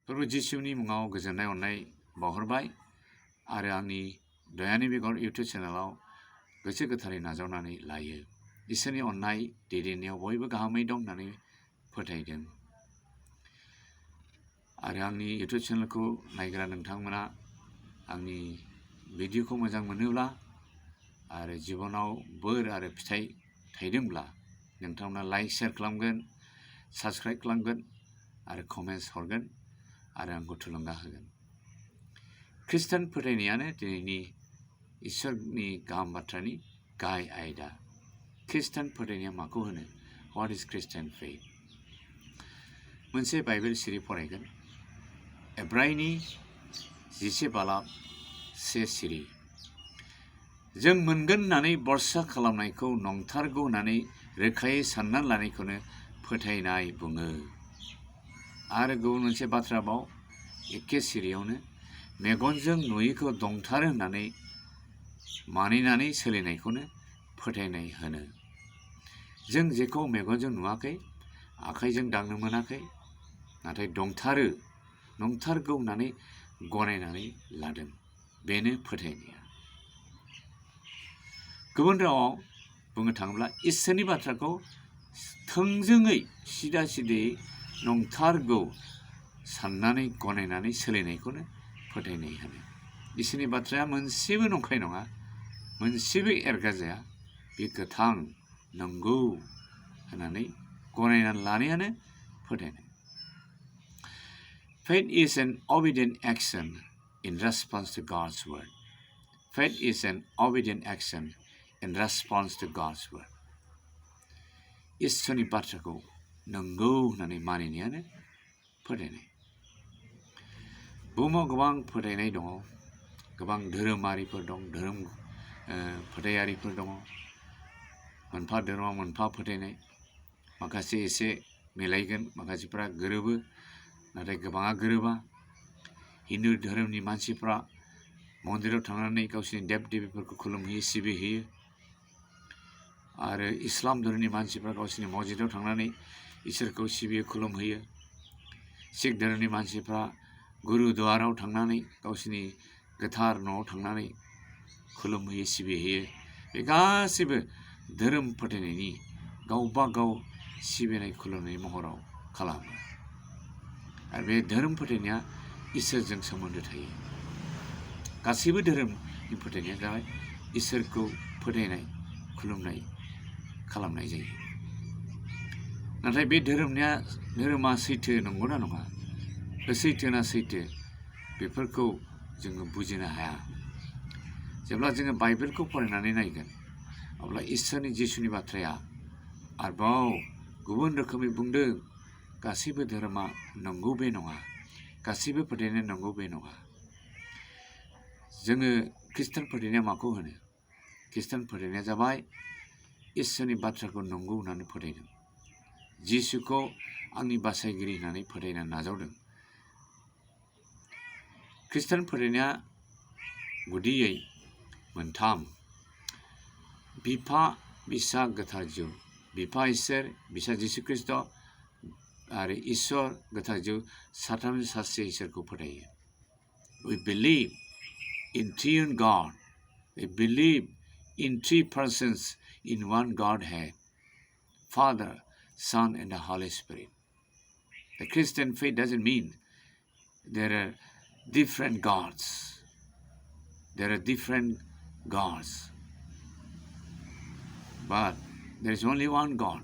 प्रभु जिसुनि मुङाव गोजोननाय अननाय बावहरबाय आरो आंनि दयानि बेगर इउटुब चेनेलाव गोसो गोथारै नाजावनानै लायो। इसोरनि अननाय दैदेननायाव बयबो गाहामै दं होननानै फोथायदों आरो आंनि इउटुब चेनेलखौ नायग्रा नोंथांमोना आंनि भिडिअखौ मोजां मोनोब्ला आरो जिबनाव बोर आरो फिथाइ थाइदोंब्ला नोंथांमोना लाइक शेयार खालामगोन, साबस्क्राइब खालामगोन आरो कमेन्ट्स हरगोन आरो आंखौ थुलुंगा होगोन। खृष्टान फोथायनायानो दिनैनि इसोरनि गाहाम बाथ्रानि गाहाय आयदा। खृष्टान फोथायनाया माखौ होनो? व्हाट इज खृष्टान फेथ? मोनसे बाइबेल सिरि फरायगोन। एब्रायनि 10 बालाब 1 सिरि। जों मोनगोन होननानै भरसा खालामनायखौ नंथारगौ होननानै रोखायै साननानै लानायखौनो फोथायनाय बुङो। आरो गुबुन मोनसे बाथ्रा बाव एखे सिरियावनो मेगनजों नुयैखौ दंथारो होननानै मानिनानै सोलिनायखौनो फोथायनाय होनो। जों जेखौ मेगनजों नुवाखै, आखाइजों दांनो मोनाखै, नाथाय दंथारो, नंथारगौ होननानै गनायनानै लादों, बेनो फोथायनाया। गुबुन रावाव बुंनो थाङोब्ला इसोरनि बाथ्राखौ थोंजोङै सिदा सिदायै नंथारगौ साननानै गनायनानै सोलिनायखौनो फोथायनाय होनो। इसोरनि बाथ्राया मोनसेबो नंखाय नङा, मोनसेबो एरगाजाया, बे गोथां नंगौ होननानै गनायनानै लानायानो फोथायनाय। Faith is an obedient action in response to God's word. Faith is an obedient action in response to God's word. इसोरनि बाथ्राखौ नंगौ होननानै मानिनायानो फोथायनाय। बुहुमाव गोबां फोथायनाय दङ, गोबां धोरोमारिफोर दं, धोरोम फोथायारिफोर दङ। मोनफा धोरोमाव मोनफा फोथायनाय, माखासे एसे मिलायगोन, माखासेफ्रा गोरोबो, नाथाय गोबाङा गोरोबा। हिन्दु धोरोमनि मानसिफ्रा मन्दिराव थांनानै गावसोरनि देब देबीफोरखौ खुलुमहैयो, सिबिहैयो। आरो इस्लाम धोरोमनि मानसिफ्रा गावसोरनि मस्जिदाव थांनानै इसोरखौ सिबियो, खुलुमहैयो। सिख धोरोमनि मानसिफ्रा गुरुद्वाराव थांनानै गावसोरनि गोथार न'आव थांनानै खुलुमहैयो, सिबिहैयो। बे गासैबो धोरोम फोथायनायनि गावबा गाव सिबिनाय खुलुमनाय महराव खालामो। आरो बे धोरोम फोथायनाया इसोरजों सोमोन्दो थायो। गासैबो धोरोमनि फोथायनाया जाबाय इसोरखौ फोथायनाय, खुलुमनाय खालामनाय जायो। नाथाय बे धोरोमा सैथो नंगौना नङा, सैथो ना सैथो, बेफोरखौ जोङो बुजिनो हाया। जेब्ला जोङो बाइबेलखौ फरायनानै नायगोन, अब्ला इसोरनि जिसुनि बाथ्राया आरोबाव गुबुन रोखोमै बुंदों। गासैबो धोरोमा नंगौ बे नङा, गासैबो फोथायनाया नंगौ बे नङा। जोङो खृष्टान फोथायनाया माखौ होनो? खृष्टान फोथायनाया जाबाय इसोरनि बाथ्राखौ नंगौ होननानै फोथायदों, जिसुखौ आंनि बासायगिरि होननानै फोथायनो नाजावदों। खृष्टान फोथायनाया गुदियै मोनथाम: बिफा, बिसा, गोथार जिउ। बिफा इसोर, बिसा जिसु ख्रिस्ट आरो इसोर गोथार जिउ, साथामजों सासे इसोरखौ फोथायो। We believe in triune God. We believe in 3 persons in one Godhead, Father, Son, and the Holy Spirit. The Christian faith doesn't mean there are different gods. There are different gods. But there is only one God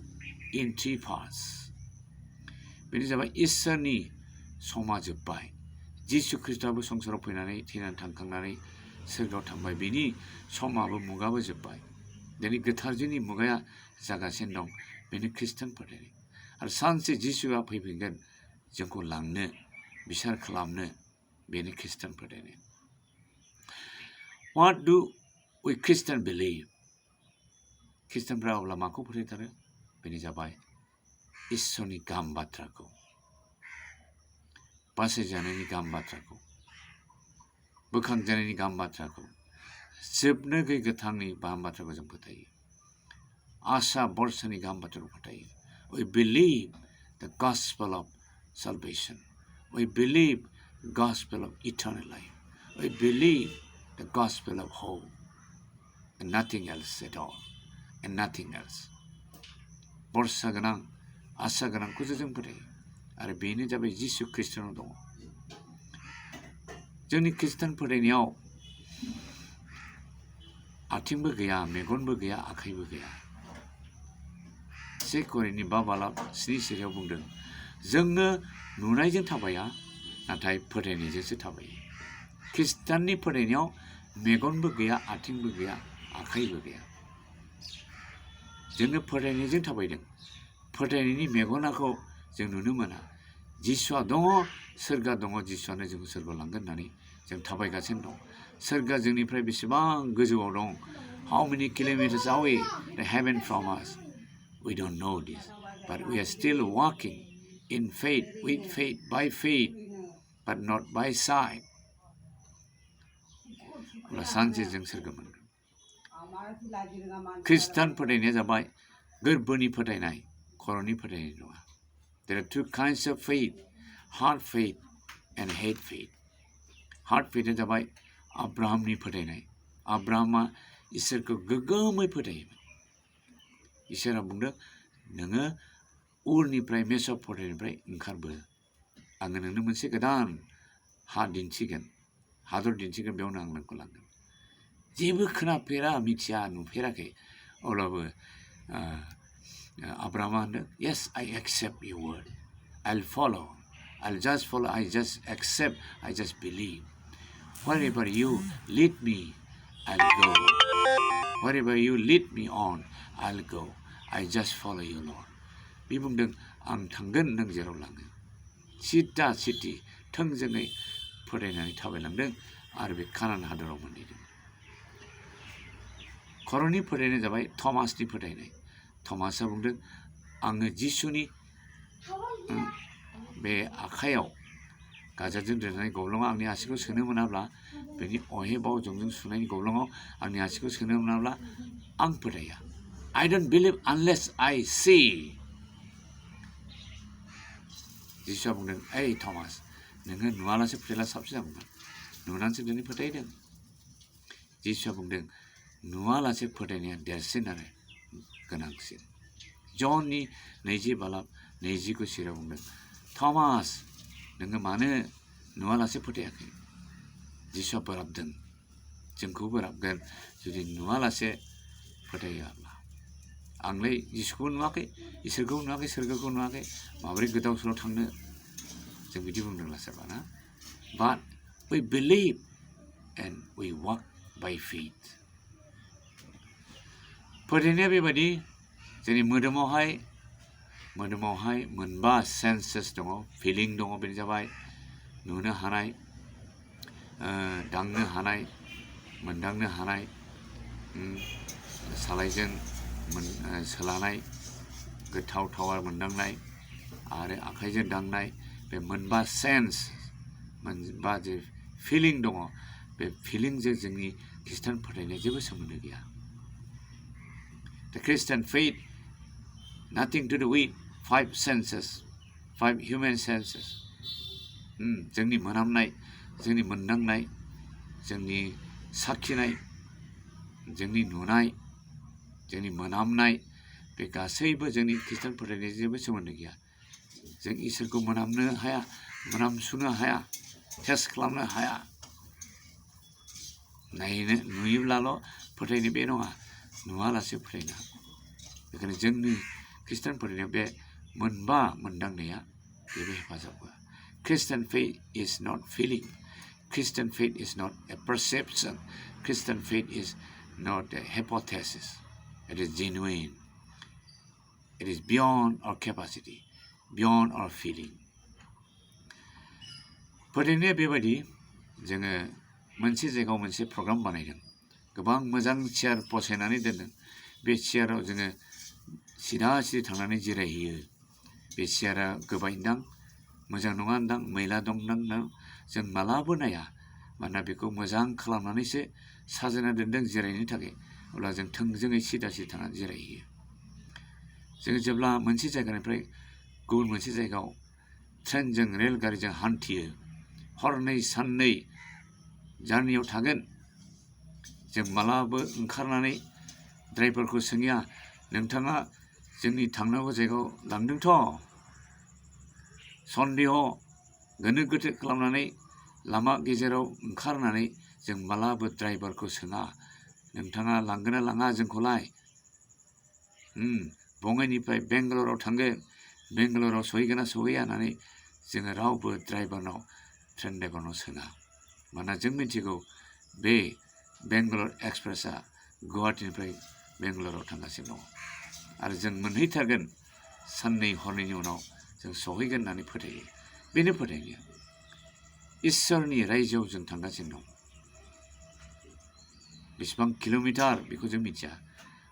in 3 parts. बेनो जाबाय इसोरनि समा जोब्बाय। जिसु ख्रिस्टआबो संसाराव फैनानै थैनानै थांखांनानै सोरगोआव थांबाय। बेनि समाबो मुगाबो जोब्बाय। दिनै गोथार जिउनि मुगाया जागासिनो दं। बेनो खृष्टान फोथायनाय। आरो सानसे जिसुआ फैफिनगोन जोंखौ लांनो, बिसार खालामनो, बेनो खृष्टान फोथायनाय। What do we Christian believe? खृष्टानफ्रा अब्ला माखौ फोथायथारो? बेनो जाबाय इसोरनि गाहाम बाथ्राखौ, बासायजानायनि गाहाम बाथ्राखौ, बोखांजानायनि गाहाम बाथ्राखौ, जोबनो गैयै गोथांनि गाहाम बाथ्राखौ जों फोथायो। आशा बरसानि गाहाम बाथ्राखौ फोथायो। We believe the gospel of salvation. We believe gospel of eternal life. We believe the gospel of hope, and nothing else at all, and nothing else. बरसा गोनां आसा गोनांखौसो जों फोथायो आरो बेनो जाबाय जिसु ख्रिस्टनाव दङ। जोंनि ख्रिस्टान फोथायनायाव आथिंबो गैया, मेगनबो गैया, आखाइबो गैया। 1 करिन्थनि 5:7 बुंदों, जोंनो नुनायजों थाबाया, नाथाय फोथायनायजोंसो थाबायो। ख्रिस्टाननि फोथायनायाव मेगनबो गैया, आथिंबो गैया, आखाइबो गैया। जोंनो फोथायनायजों थाबायदों। फोथायनायनि मेगनाखौ जों नुनो मोना। जिसुआ दङ, सोरगा दङ, जिसुआनो जोंखौ सोरगोआव लांगोन होननानै जों थाबायगासिनो दं। सोरगा जोंनिफ्राय बेसेबां गोजौआव दं? How many kilometers away the heaven from us? We don't know this, but we are still walking in faith, with faith, by faith, but not by sight. अब्ला सानसे जों सोरगो मोनगोन। ख्रिस्टान फोथायनाया जाबाय गोरबोनि फोथायनाय, खर'नि फोथायनाय नङा। There are two kinds of faith, heart faith and head faith. Heart faithआ जाबाय आब्राहामनि फोथायनाय। आब्राहामा इसोरखौ गोगोमै फोथायोमोन। इसोरा बुंदों, नोङो उरनिफ्राय मेस'पटामियानिफ्राय ओंखारबो, आङो नोंनो मोनसे गोदान हा दिन्थिगोन, हादर दिन्थिगोन, बेयावनो आं नोंखौ लांगोन। जेबो खोनाफेरा, मिथिया, नुफेराखै, अब्लाबो आब्राहामा होनदों, yes, I accept your word. I'll follow. I'll just follow. I just accept. I just believe. Wherever you lead me, I'll go. Wherever you lead me on, I'll go. I just follow you, Lord. बे बुंदों, आं थांगोन नों जेराव लाङो। सिदा सिथि थोंजोङै फोथायनानै थाबायलांदों आरो बे कानान हादराव मोनहैदों। खर'नि फोथायनाया जाबाय थमासनि फोथायनाय। थमासआ बुंदों, आङो जिसुनि बे आखाइयाव गाजरजों दोननाय गब्लङाव आंनि आसिखौ सोनो मोनाब्ला, बेनि अहेबाव जंजों सुनायनि गब्लङाव आंनि आसिखौ सोनो मोनाब्ला आं फोथाया। I don't believe unless I see. जिसुआ बुंदों, ओइ थमास, नोङो नुवालासे फोथायला साबसिन जागौमोन। नुनानैसो दिनै फोथायदों। जिसुआ बुंदों, नुवालासे फोथायनाया देरसिन आरो गोनांसिन। जननि 20:20 बुंदों, थमास, नोङो मानो नुवालासे फोथायाखै? जिसुआ बोराबदों, जोंखौ बोराबगोन जुदि नुवालासे फोथायोब्ला। आंलाय जिसुखौबो नुवाखै, इसोरखौबो नुवाखै, सोरगोखौ नुवाखै, माबोरै गोदाव सोराव थांनो? जों बिदि बुंदोंला सोरबा ना? But we believe and we walk by faith. फोथायनाया बेबायदि, जोंनि मोदोमावहाय मोनबा सेन्सेस दङ, फिलिं दङ। बेनो जाबाय नुनो हानाय, दांनो हानाय, मोनदांनो हानाय, सालायजों सोलानाय, गोथाव थावा मोनदांनाय आरो आखाइजों दांनाय। बे मोनबा सेन्स, मोनबा जे फिलिं दङ, बे फिलिंजों जोंनि ख्रिस्टान फोथायनाया जेबो सोमोन्दो गैया। The Christian faith, nothing to do with 5 senses, 5 human senses. जोंनि मोनामनाय, जोंनि मोनदांनाय, जोंनि साखिनाय, जोंनि नुनाय, जोंनि मोनामनाय, बे गासैबो जोंनि ख्रिस्टान फोथायनायजों जेबो सोमोन्दो गैया। जों इसोरखौ मोनामनो हाया, मोनामसुनो हाया, टेस्ट खालामनो हाया। नुयोब्लाल' फोथायनो बे नङा, नुवालासे फोथायनो हागौ। बेखायनो जोंनि ख्रिस्टान फोथायनायाव बे मोनबा मोनदांनाया जेबो हेफाजाब होआ। Christian faith is not feeling. Christian faith is not a perception. Christian faith is not a hypothesis. It is genuine. It is beyond our capacity, beyond our feeling. फोथायनाया बेबायदि, जोङो मोनसे जायगायाव मोनसे प्रग्राम बानायदों, गोबां मोजां चेयार बसायनानै दोनदों। बे चेयाराव जोङो सिदा थांनानै जिरायहैयो। बे चेयारा गोबायदां, मोजां नङादां, मैला दंदां, जों मालाबो नाया। मानोना बेखौ मोजां खालामनानैसो साजायना दोनदों जिरायनो थाखाय। अब्ला जों थोंजोङै सिदा थांनानै जिरायहैयो। जोङो जेब्ला मोनसे जायगानिफ्राय गुबुन मोनसे जायगायाव ट्रेनजों रेलगारिजों हान्थियो हरनै साननै जार्नियाव थागोन जों मालाबाबो ओंखारनानै ड्राइभारखौ सोंया नोंथाङा जोंनि थांनांगौ जायगायाव लांदोंथ' सन्देह गोनो गोथो खालामनानै लामा गेजेराव ओंखारनानै जों मालाबाबो ड्राइभारखौ सोङा नोंथाङा लांगोन ना लाङा जोंखौलाय बङाइनिफ्राय बेंगालराव थांगोन बेंगालराव सहैगोन ना सहैया होननानै जोङो रावबो ड्राइभारनाव ट्रेन ड्राइभारनाव सोङा मानोना जों मिथिगौ बे बेंगालर एक्सप्रेसआ गुवाहाटीनिफ्राय बेंगालराव थांगासिनो दङ आरो जों मोनहैथारगोन साननै हरनैनि उनाव जों सहैगोन होननानै फोथायो बेनो फोथायनाया इसोरनि रायजोआव जों थांगासिनो दं बेसेबां किल'मिटार बेखौ जों मिथिया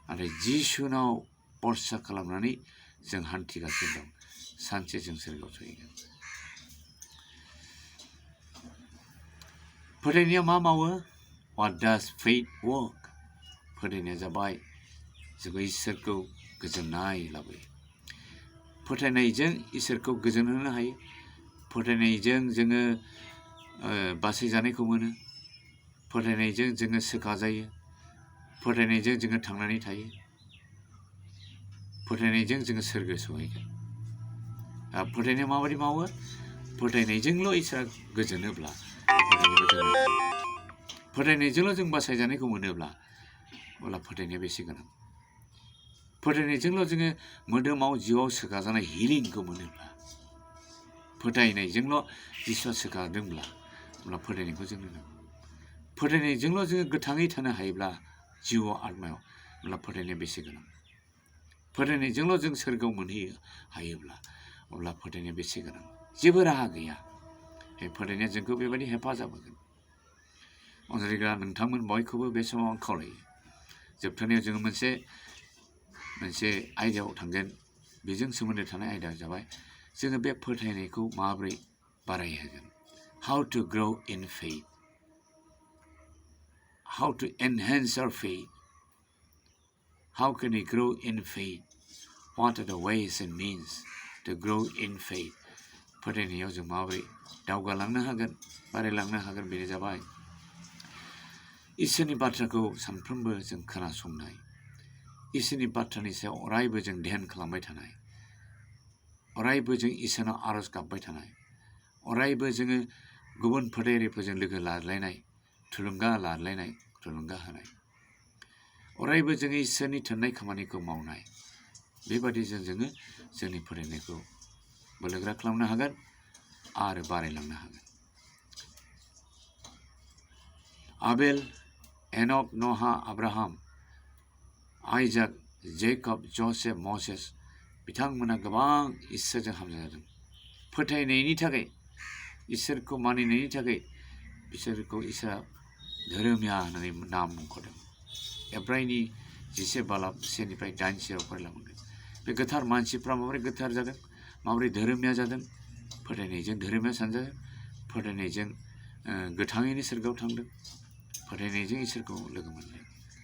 नाथाय जिसुनाव भरसा खालामनानै जों हान्थिगासिनो दं सानसे जों सोरगोआव सहैगोन फोथायनाया मा मावो What does faith work? फोथायनाया जाबाय जोङो इसोरखौ गोजोननाय लाबोयो फोथायनायजों इसोरखौ गोजोन होनो हायो फोथायनायजों जोङो बासायजानायखौ मोनो फोथायनायजों जोङो सोखाजायो फोथायनायजों जोङो थांनानै थायो फोथायनायजों जोङो सोरगो सहैगोन फोथायनाया माबायदि मावो फोथायनायजोंल' इसोरा गोजोनोब्ला फोथायनायजोंल' जों बासायजानायखौ मोनोब्ला अब्ला फोथायनाया बेसे गोनां फोथायनायजोंल' जोङो मोदोमाव जिउआव सोखाजानाय हिलिंखौ मोनोब्ला फोथायनायजोंल' जिसुआ सोखादोंब्ला अब्ला फोथायनायखौ जोंनो नांगौ फोथायनायजोंल' जोङो गोथाङै थानो हायोब्ला जिउआव आत्मायाव अब्ला फोथायनाया बेसे गोनां फोथायनायजोंल' जों सोरगोआव मोनहैयो हायोब्ला अब्ला फोथायनाया बेसे गोनां जेबो राहा गैया बे फोथायनाया जोंखौ बेबायदि हेफाजाब होगोन अनजायग्रा नोंथांमोन बयखौबो बे समाव आं खावलायो जोबथारनायाव जोङो मोनसे आयदायाव थांगोन बेजों सोमोन्दो थानाय आयदाया जाबाय जोङो बे फोथायनायखौ माबोरै बारायहोगोन how to grow in faith how to enhance our faith how can we grow in faith what are the ways and means to grow in faith फोथायनायाव जों माबोरै दावगालांनो हागोन बारायलांनो हागोन बेनो जाबाय इसोरनि बाथ्राखौ सानफ्रोमबो जों खोनासंनाय इसोरनि बाथ्रानि सायाव अरायबो जों ध्यान खालामबाय थानाय अरायबो जों इसोरनाव आरज गाबबाय थानाय अरायबो जोङो गुबुन फोथायारिफोरजों लोगो लालायनाय थुलुंगा लालायनाय थुलुंगा होनाय अरायबो जोङो इसोरनि थिननाय खामानिखौ मावनाय बेबादिजों जोङो जोंनि फोथायनायखौ बोलोगोरा खालामनो हागोन आरो बारायलांनो हागोन आबेल एनक नहा आब्राहाम आइजाक जेकब जसेफ मसेस बिथांमोना गोबां इसोरजों हामजादों फोथायनायनि थाखाय इसोरखौ मानिनायनि थाखाय बिसोरखौ इसोरा धोरोमिया होननानै नाम मुंख'दों एब्रायनि 10:7-8 फरायलांदों बे गोथार मानसिफ्रा माबोरै गोथार जादों माबोरै धोरोमिया जादों फोथायनायजों धोरोमिया सानजादों फोथायनायजों गोथाङैनो सोरगोआव थांदों फोथायनायजों इसोरखौ लोगो मोनदों